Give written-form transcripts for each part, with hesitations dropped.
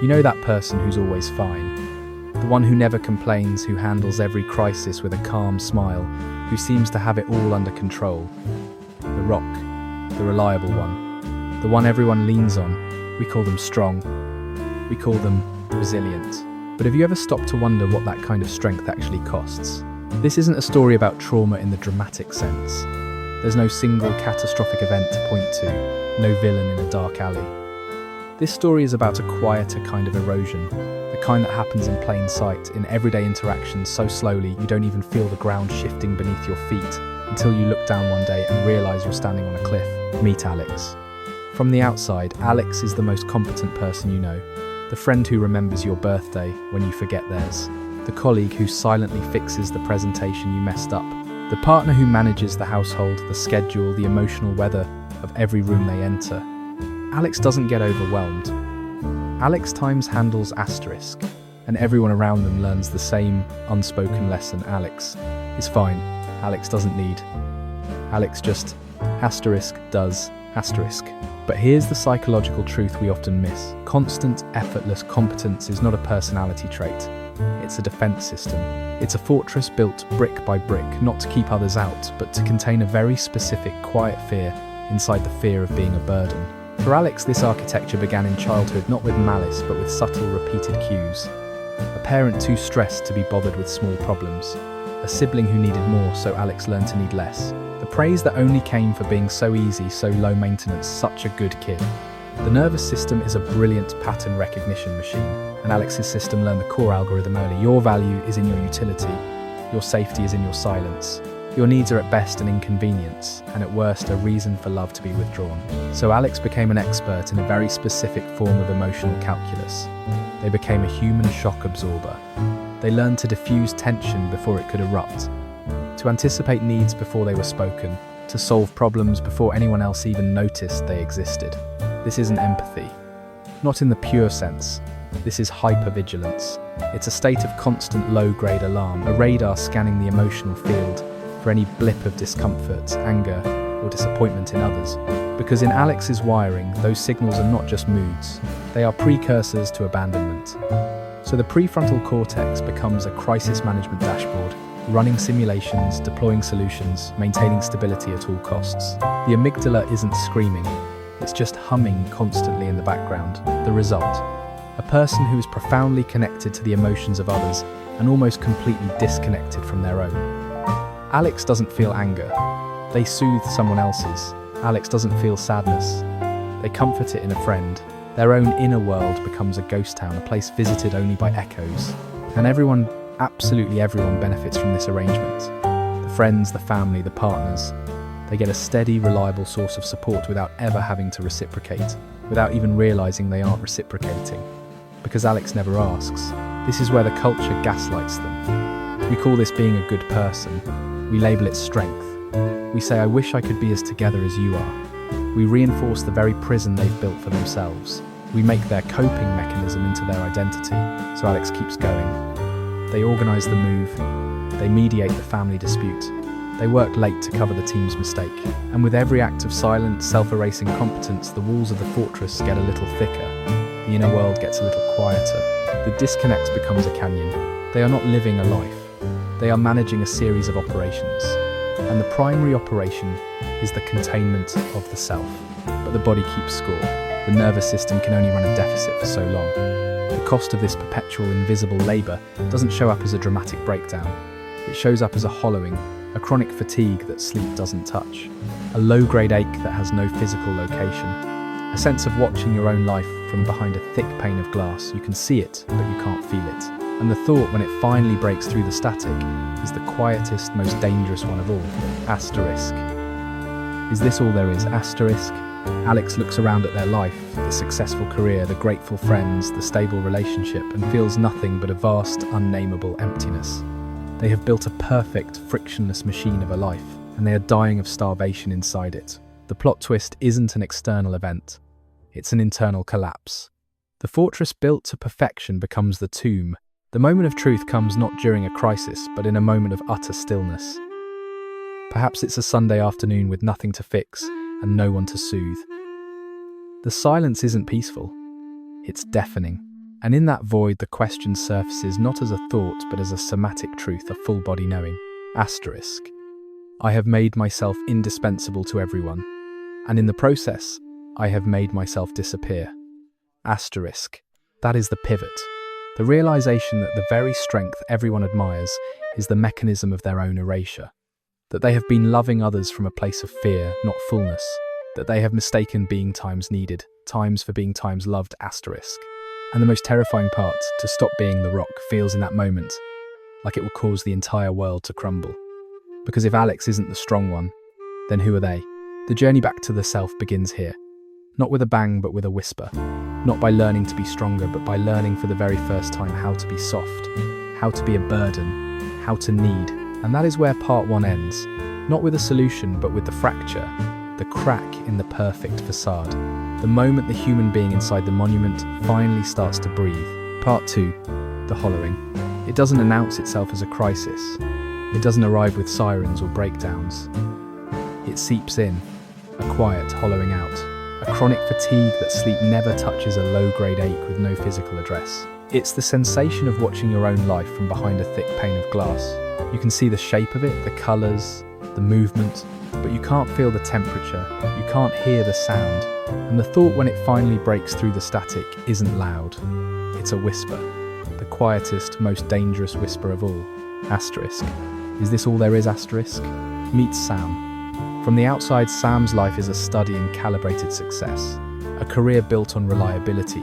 You know that person who's always fine. The one who never complains, who handles every crisis with a calm smile, who seems to have it all under control. The rock, the reliable one, the one everyone leans on. We call them strong. We call them resilient. But have you ever stopped to wonder what that kind of strength actually costs? This isn't a story about trauma in the dramatic sense. There's no single catastrophic event to point to, no villain in a dark alley. This story is about a quieter kind of erosion, the kind that happens in plain sight, in everyday interactions so slowly you don't even feel the ground shifting beneath your feet until you look down one day and realise you're standing on a cliff. Meet Alex. From the outside, Alex is the most competent person you know. The friend who remembers your birthday when you forget theirs. The colleague who silently fixes the presentation you messed up. The partner who manages the household, the schedule, the emotional weather of every room they enter. Alex doesn't get overwhelmed. Alex times handles asterisk, and everyone around them learns the same unspoken lesson. Alex is fine. Alex doesn't need. Alex just asterisk does asterisk. But here's the psychological truth we often miss. Constant, effortless competence is not a personality trait. It's a defense system. It's a fortress built brick by brick, not to keep others out, but to contain a very specific, quiet fear inside the fear of being a burden. For Alex, this architecture began in childhood, not with malice, but with subtle, repeated cues. A parent too stressed to be bothered with small problems. A sibling who needed more, so Alex learned to need less. The praise that only came for being so easy, so low maintenance, such a good kid. The nervous system is a brilliant pattern recognition machine, and Alex's system learned the core algorithm early. Your value is in your utility, your safety is in your silence. Your needs are at best an inconvenience, and at worst a reason for love to be withdrawn. So Alex became an expert in a very specific form of emotional calculus. They became a human shock absorber. They learned to diffuse tension before it could erupt, to anticipate needs before they were spoken, to solve problems before anyone else even noticed they existed. This isn't empathy. Not in the pure sense. This is hypervigilance. It's a state of constant low-grade alarm, a radar scanning the emotional field for any blip of discomfort, anger, or disappointment in others. Because in Alex's wiring, those signals are not just moods. They are precursors to abandonment. So the prefrontal cortex becomes a crisis management dashboard, running simulations, deploying solutions, maintaining stability at all costs. The amygdala isn't screaming, it's just humming constantly in the background. The result? A person who is profoundly connected to the emotions of others and almost completely disconnected from their own. Alex doesn't feel anger. They soothe someone else's. Alex doesn't feel sadness. They comfort it in a friend. Their own inner world becomes a ghost town, a place visited only by echoes. And everyone, absolutely everyone, benefits from this arrangement. The friends, the family, the partners. They get a steady, reliable source of support without ever having to reciprocate, without even realizing they aren't reciprocating. Because Alex never asks. This is where the culture gaslights them. We call this being a good person. We label it strength. We say, I wish I could be as together as you are. We reinforce the very prison they've built for themselves. We make their coping mechanism into their identity, so Alex keeps going. They organise the move. They mediate the family dispute. They work late to cover the team's mistake. And with every act of silent, self-erasing competence, the walls of the fortress get a little thicker. The inner world gets a little quieter. The disconnect becomes a canyon. They are not living a life. They are managing a series of operations. And the primary operation is the containment of the self. But the body keeps score. The nervous system can only run a deficit for so long. The cost of this perpetual invisible labour doesn't show up as a dramatic breakdown. It shows up as a hollowing, a chronic fatigue that sleep doesn't touch, a low-grade ache that has no physical location, a sense of watching your own life from behind a thick pane of glass. You can see it, but you can't feel it. And the thought, when it finally breaks through the static, is the quietest, most dangerous one of all. Asterisk. Is this all there is? Asterisk. Alex looks around at their life, the successful career, the grateful friends, the stable relationship, and feels nothing but a vast, unnameable emptiness. They have built a perfect, frictionless machine of a life, and they are dying of starvation inside it. The plot twist isn't an external event. It's an internal collapse. The fortress built to perfection becomes the tomb. The moment of truth comes not during a crisis, but in a moment of utter stillness. Perhaps it's a Sunday afternoon with nothing to fix and no one to soothe. The silence isn't peaceful. It's deafening. And in that void, the question surfaces not as a thought, but as a somatic truth, a full body knowing. Asterisk. I have made myself indispensable to everyone, and in the process, I have made myself disappear. Asterisk. That is the pivot. The realization that the very strength everyone admires is the mechanism of their own erasure. That they have been loving others from a place of fear, not fullness. That they have mistaken being times needed, times for being times loved. Asterisk. And the most terrifying part, to stop being the rock, feels in that moment like it will cause the entire world to crumble. Because if Alex isn't the strong one, then who are they? The journey back to the self begins here. Not with a bang, but with a whisper. Not by learning to be stronger, but by learning for the very first time how to be soft, how to be a burden, how to need. And that is where part 1 ends. Not with a solution, but with the fracture, the crack in the perfect facade. The moment the human being inside the monument finally starts to breathe. Part 2, the hollowing. It doesn't announce itself as a crisis. It doesn't arrive with sirens or breakdowns. It seeps in, a quiet hollowing out, a chronic fatigue that sleep never touches, a low-grade ache with no physical address. It's the sensation of watching your own life from behind a thick pane of glass. You can see the shape of it, the colours, the movement, but you can't feel the temperature, you can't hear the sound. And the thought when it finally breaks through the static isn't loud. It's a whisper, the quietest, most dangerous whisper of all. Asterisk. Is this all there is? Asterisk. Meet Sam. From the outside, Sam's life is a study in calibrated success, a career built on reliability,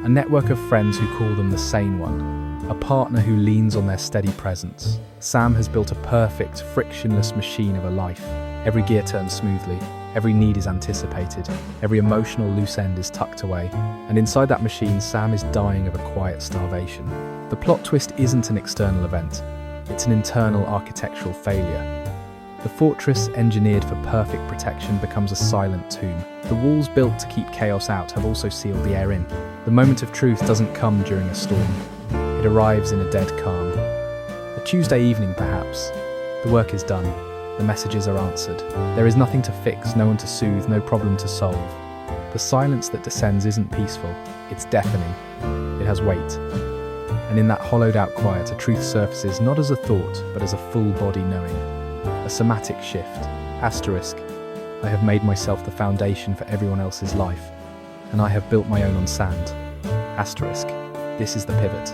a network of friends who call them the sane one, a partner who leans on their steady presence. Sam has built a perfect, frictionless machine of a life. Every gear turns smoothly, every need is anticipated, every emotional loose end is tucked away, and inside that machine, Sam is dying of a quiet starvation. The plot twist isn't an external event, it's an internal architectural failure. The fortress engineered for perfect protection becomes a silent tomb. The walls built to keep chaos out have also sealed the air in. The moment of truth doesn't come during a storm. It arrives in a dead calm. A Tuesday evening, perhaps. The work is done. The messages are answered. There is nothing to fix, no one to soothe, no problem to solve. The silence that descends isn't peaceful. It's deafening. It has weight. And in that hollowed-out quiet, a truth surfaces not as a thought, but as a full-body knowing. A somatic shift. Asterisk. I have made myself the foundation for everyone else's life, and I have built my own on sand. Asterisk. This is the pivot.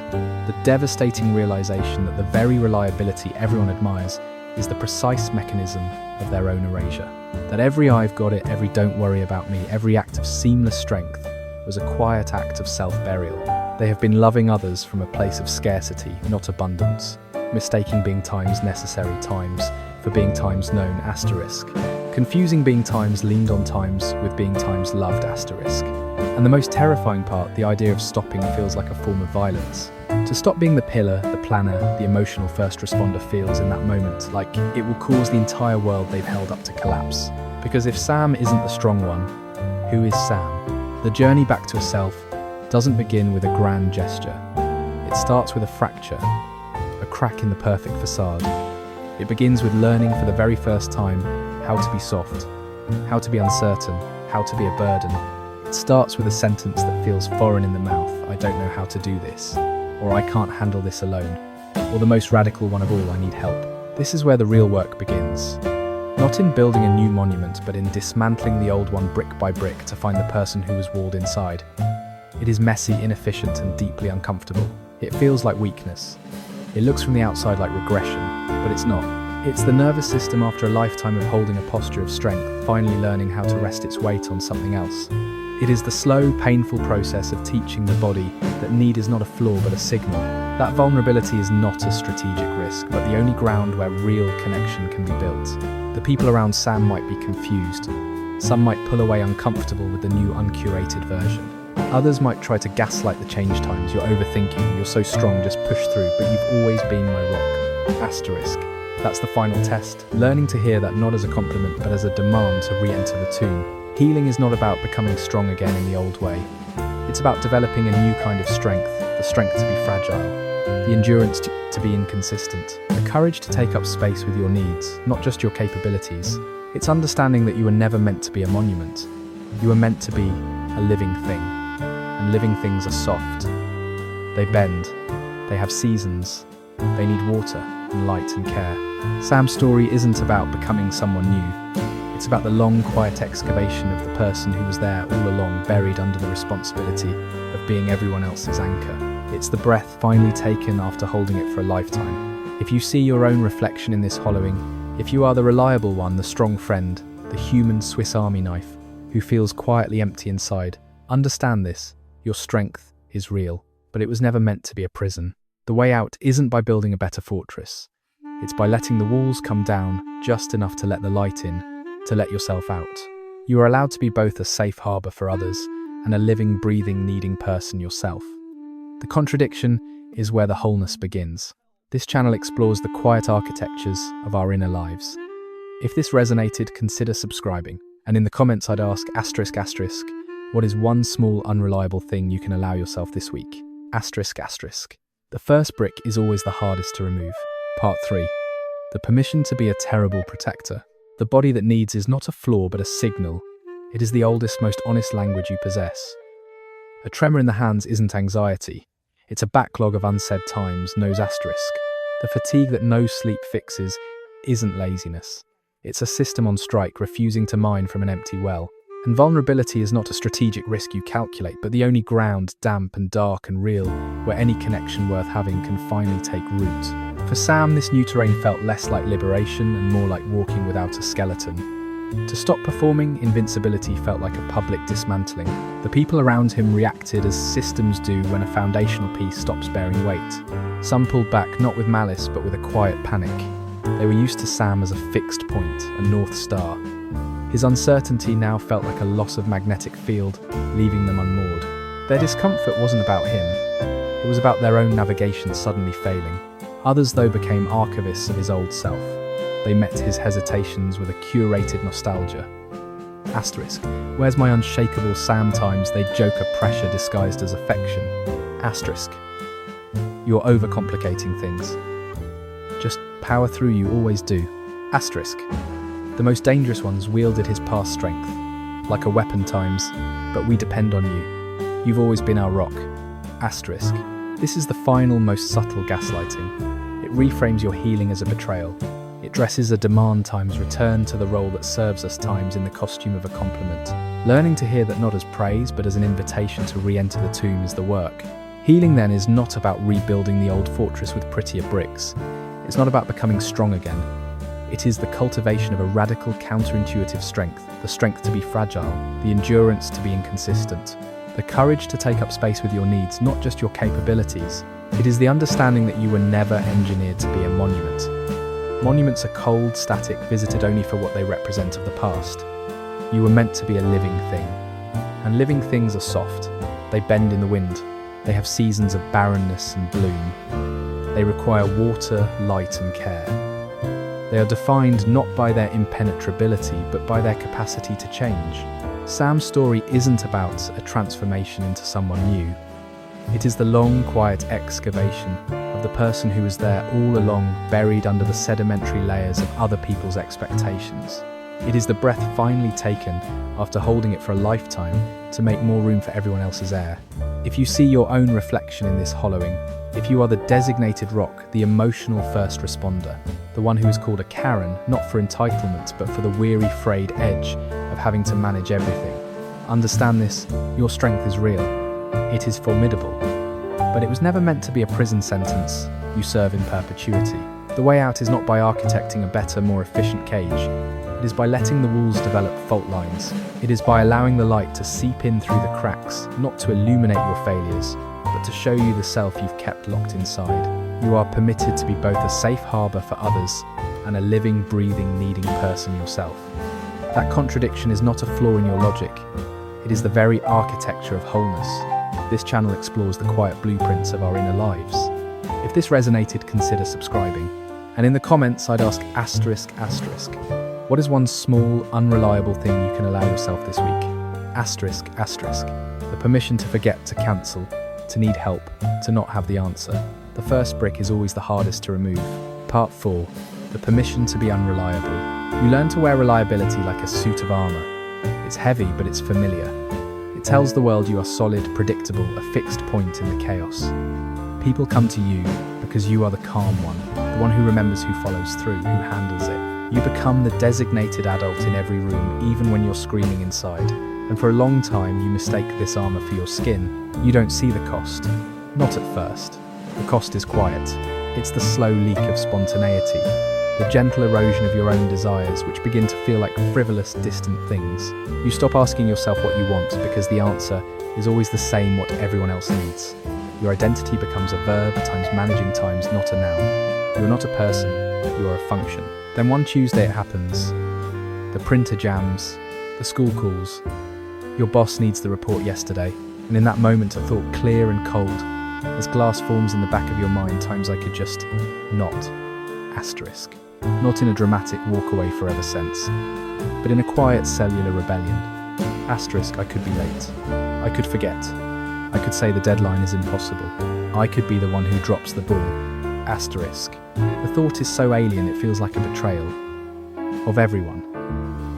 The devastating realization that the very reliability everyone admires is the precise mechanism of their own erasure. That every "I've got it," every "don't worry about me," every act of seamless strength was a quiet act of self-burial. They have been loving others from a place of scarcity, not abundance, mistaking being times necessary times for being times known. Asterisk. Confusing being times leaned on times with being times loved. Asterisk. And the most terrifying part, the idea of stopping feels like a form of violence. To stop being the pillar, the planner, the emotional first responder feels in that moment like it will cause the entire world they've held up to collapse. Because if Sam isn't the strong one, who is Sam? The journey back to a self doesn't begin with a grand gesture. It starts with a fracture, a crack in the perfect facade. It begins with learning for the very first time how to be soft, how to be uncertain, how to be a burden. It starts with a sentence that feels foreign in the mouth: I don't know how to do this, or I can't handle this alone, or the most radical one of all, I need help. This is where the real work begins. Not in building a new monument, but in dismantling the old one brick by brick to find the person who was walled inside. It is messy, inefficient, and deeply uncomfortable. It feels like weakness. It looks from the outside like regression, but it's not. It's the nervous system after a lifetime of holding a posture of strength, finally learning how to rest its weight on something else. It is the slow, painful process of teaching the body that need is not a flaw but a signal. That vulnerability is not a strategic risk, but the only ground where real connection can be built. The people around Sam might be confused. Some might pull away uncomfortable with the new uncurated version. Others might try to gaslight the change times. You're overthinking, you're so strong, just push through, but you've always been my rock. Asterisk. That's the final test. Learning to hear that not as a compliment, but as a demand to re-enter the tomb. Healing is not about becoming strong again in the old way. It's about developing a new kind of strength, the strength to be fragile, the endurance to be inconsistent, the courage to take up space with your needs, not just your capabilities. It's understanding that you were never meant to be a monument. You were meant to be a living thing. And living things are soft, They bend. They have seasons. They need water and light and care. Sam's story isn't about becoming someone new. It's about the long, quiet excavation of the person who was there all along, buried under the responsibility of being everyone else's anchor. It's the breath finally taken after holding it for a lifetime. If you see your own reflection in this hollowing, if you are the reliable one, the strong friend, the human Swiss Army knife, who feels quietly empty inside, understand this: your strength is real, but it was never meant to be a prison. The way out isn't by building a better fortress. It's by letting the walls come down just enough to let the light in, to let yourself out. You are allowed to be both a safe harbor for others and a living, breathing, needing person yourself. The contradiction is where the wholeness begins. This channel explores the quiet architectures of our inner lives. If this resonated, consider subscribing. And in the comments, I'd ask ***, what is one small, unreliable thing you can allow yourself this week? ***. The first brick is always the hardest to remove. Part 3. The permission to be a terrible protector. The body that needs is not a flaw but a signal. It is the oldest, most honest language you possess. A tremor in the hands isn't anxiety. It's a backlog of unsaid times, knows ***. The fatigue that no sleep fixes isn't laziness. It's a system on strike, refusing to mine from an empty well. And vulnerability is not a strategic risk you calculate, but the only ground, damp and dark and real, where any connection worth having can finally take root. For Sam, this new terrain felt less like liberation and more like walking without a skeleton. To stop performing, invincibility felt like a public dismantling. The people around him reacted as systems do when a foundational piece stops bearing weight. Some pulled back, not with malice, but with a quiet panic. They were used to Sam as a fixed point, a North Star. His uncertainty now felt like a loss of magnetic field, leaving them unmoored. Their discomfort wasn't about him. It was about their own navigation suddenly failing. Others, though, became archivists of his old self. They met his hesitations with a curated nostalgia. ***, where's my unshakable Sam? Times they'd joke of pressure disguised as affection. ***, you're overcomplicating things. Just power through, you always do. ***, the most dangerous ones wielded his past strength, like a weapon times, but we depend on you. You've always been our rock. ***, this is the final, most subtle gaslighting. It reframes your healing as a betrayal. It dresses a demand times return to the role that serves us times in the costume of a compliment. Learning to hear that not as praise, but as an invitation to re-enter the tomb is the work. Healing then is not about rebuilding the old fortress with prettier bricks. It's not about becoming strong again. It is the cultivation of a radical, counterintuitive strength, the strength to be fragile, the endurance to be inconsistent, the courage to take up space with your needs, not just your capabilities. It is the understanding that you were never engineered to be a monument. Monuments are cold, static, visited only for what they represent of the past. You were meant to be a living thing. And living things are soft. They bend in the wind. They have seasons of barrenness and bloom. They require water, light, and care. They are defined not by their impenetrability, but by their capacity to change. Sam's story isn't about a transformation into someone new. It is the long, quiet excavation of the person who was there all along, buried under the sedimentary layers of other people's expectations. It is the breath finally taken after holding it for a lifetime to make more room for everyone else's air. If you see your own reflection in this hollowing, if you are the designated rock, the emotional first responder, the one who is called a Karen, not for entitlement, but for the weary, frayed edge of having to manage everything, understand this: your strength is real. It is formidable. But it was never meant to be a prison sentence you serve in perpetuity. The way out is not by architecting a better, more efficient cage. It is by letting the walls develop fault lines. It is by allowing the light to seep in through the cracks, not to illuminate your failures, but to show you the self you've kept locked inside. You are permitted to be both a safe harbor for others and a living, breathing, needing person yourself. That contradiction is not a flaw in your logic. It is the very architecture of wholeness. This channel explores the quiet blueprints of our inner lives. If this resonated, consider subscribing. And in the comments, I'd ask ***, what is one small, unreliable thing you can allow yourself this week? ***, the permission to forget, to cancel, to need help, to not have the answer. The first brick is always the hardest to remove. Part 4. The permission to be unreliable. You learn to wear reliability like a suit of armor. It's heavy, but it's familiar. It tells the world you are solid, predictable, a fixed point in the chaos. People come to you because you are the calm one, the one who remembers, who follows through, who handles it. You become the designated adult in every room, even when you're screaming inside. And for a long time, you mistake this armor for your skin. You don't see the cost. Not at first. The cost is quiet. It's the slow leak of spontaneity, the gentle erosion of your own desires, which begin to feel like frivolous, distant things. You stop asking yourself what you want because the answer is always the same: what everyone else needs. Your identity becomes a verb times managing times not a noun. You're not a person, you are a function. Then one Tuesday it happens. The printer jams, the school calls. Your boss needs the report yesterday, and in that moment a thought, clear and cold, as glass forms in the back of your mind, times I could just not. Asterisk. Not in a dramatic walk away forever sense, but in a quiet cellular rebellion. Asterisk, I could be late. I could forget. I could say the deadline is impossible. I could be the one who drops the ball. Asterisk. The thought is so alien it feels like a betrayal. Of everyone.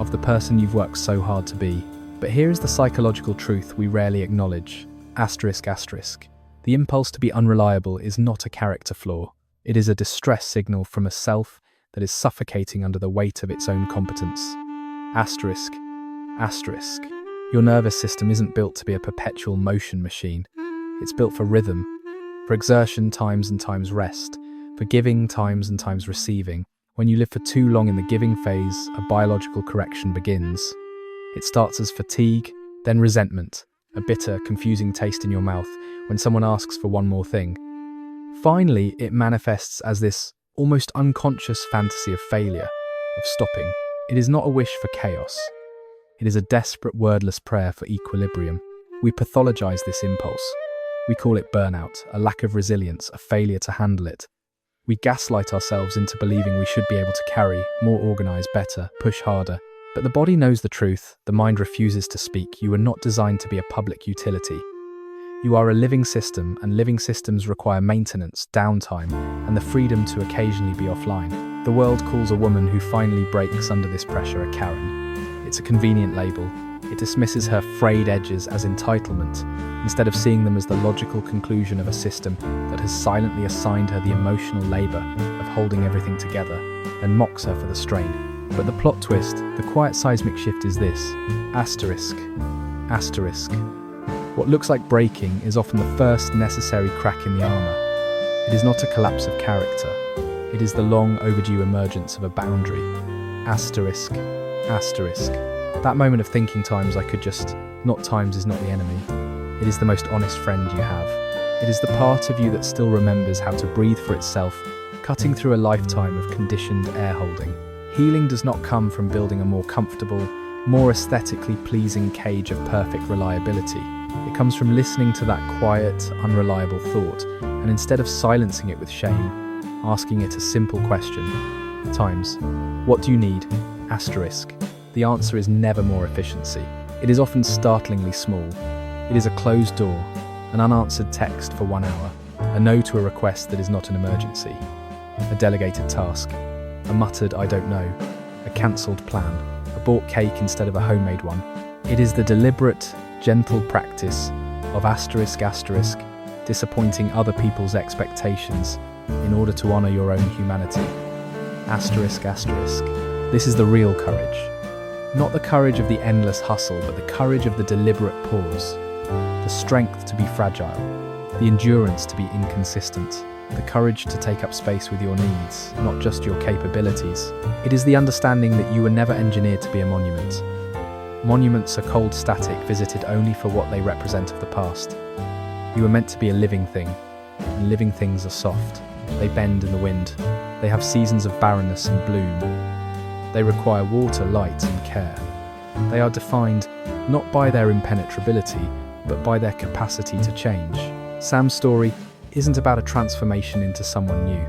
Of the person you've worked so hard to be. But here is the psychological truth we rarely acknowledge. Asterisk, asterisk. The impulse to be unreliable is not a character flaw. It is a distress signal from a self that is suffocating under the weight of its own competence. Asterisk, asterisk. Your nervous system isn't built to be a perpetual motion machine. It's built for rhythm, for exertion times and times rest, for giving times and times receiving. When you live for too long in the giving phase, a biological correction begins. It starts as fatigue, then resentment, a bitter, confusing taste in your mouth when someone asks for one more thing. Finally, it manifests as this almost unconscious fantasy of failure, of stopping. It is not a wish for chaos. It is a desperate, wordless prayer for equilibrium. We pathologize this impulse. We call it burnout, a lack of resilience, a failure to handle it. We gaslight ourselves into believing we should be able to carry, more organize, better, push harder. But the body knows the truth, the mind refuses to speak. You are not designed to be a public utility. You are a living system, and living systems require maintenance, downtime, and the freedom to occasionally be offline. The world calls a woman who finally breaks under this pressure a Karen. It's a convenient label. It dismisses her frayed edges as entitlement, instead of seeing them as the logical conclusion of a system that has silently assigned her the emotional labor of holding everything together, and mocks her for the strain. But the plot twist, the quiet seismic shift is this. Asterisk. Asterisk. What looks like breaking is often the first necessary crack in the armor. It is not a collapse of character. It is the long overdue emergence of a boundary. Asterisk. Asterisk. That moment of thinking times I could just, not times is not the enemy. It is the most honest friend you have. It is the part of you that still remembers how to breathe for itself, cutting through a lifetime of conditioned air holding. Healing does not come from building a more comfortable, more aesthetically pleasing cage of perfect reliability. It comes from listening to that quiet, unreliable thought, and instead of silencing it with shame, asking it a simple question. Times, what do you need? Asterisk. The answer is never more efficiency. It is often startlingly small. It is a closed door, an unanswered text for 1 hour, a no to a request that is not an emergency, a delegated task, a muttered I don't know, a cancelled plan, a bought cake instead of a homemade one. It is the deliberate, gentle practice of asterisk, disappointing other people's expectations in order to honour your own humanity. Asterisk. This is the real courage. Not the courage of the endless hustle, but the courage of the deliberate pause. The strength to be fragile, the endurance to be inconsistent, the courage to take up space with your needs, not just your capabilities. It is the understanding that you were never engineered to be a monument. Monuments are cold static, visited only for what they represent of the past. You were meant to be a living thing, and living things are soft. They bend in the wind. They have seasons of barrenness and bloom. They require water, light, and care. They are defined not by their impenetrability, but by their capacity to change. Sam's story isn't about a transformation into someone new.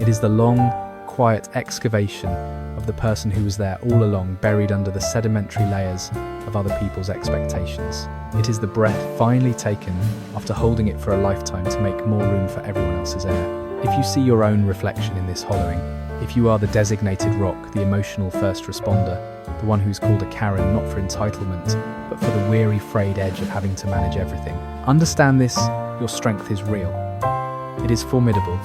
It is the long, quiet excavation of the person who was there all along, buried under the sedimentary layers of other people's expectations. It is the breath finally taken after holding it for a lifetime to make more room for everyone else's air. If you see your own reflection in this hollowing, if you are the designated rock, the emotional first responder, The one who's called a Karen not for entitlement, but for the weary, frayed edge of having to manage everything. Understand this, your strength is real. It is formidable,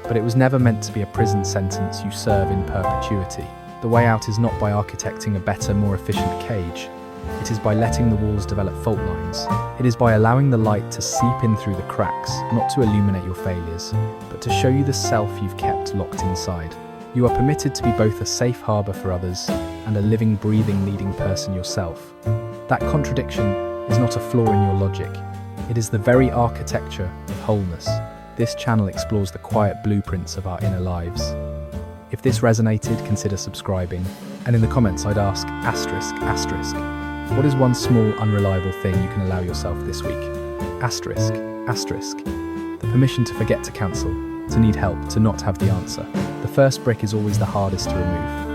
but it was never meant to be a prison sentence you serve in perpetuity. The way out is not by architecting a better, more efficient cage. It is by letting the walls develop fault lines. It is by allowing the light to seep in through the cracks, not to illuminate your failures, but to show you the self you've kept locked inside. You are permitted to be both a safe harbour for others and a living, breathing, leading person yourself. That contradiction is not a flaw in your logic. It is the very architecture of wholeness. This channel explores the quiet blueprints of our inner lives. If this resonated, consider subscribing. And in the comments, I'd ask, asterisk, what is one small, unreliable thing you can allow yourself this week? Asterisk, the permission to forget to cancel, to need help, to not have the answer. The first brick is always the hardest to remove.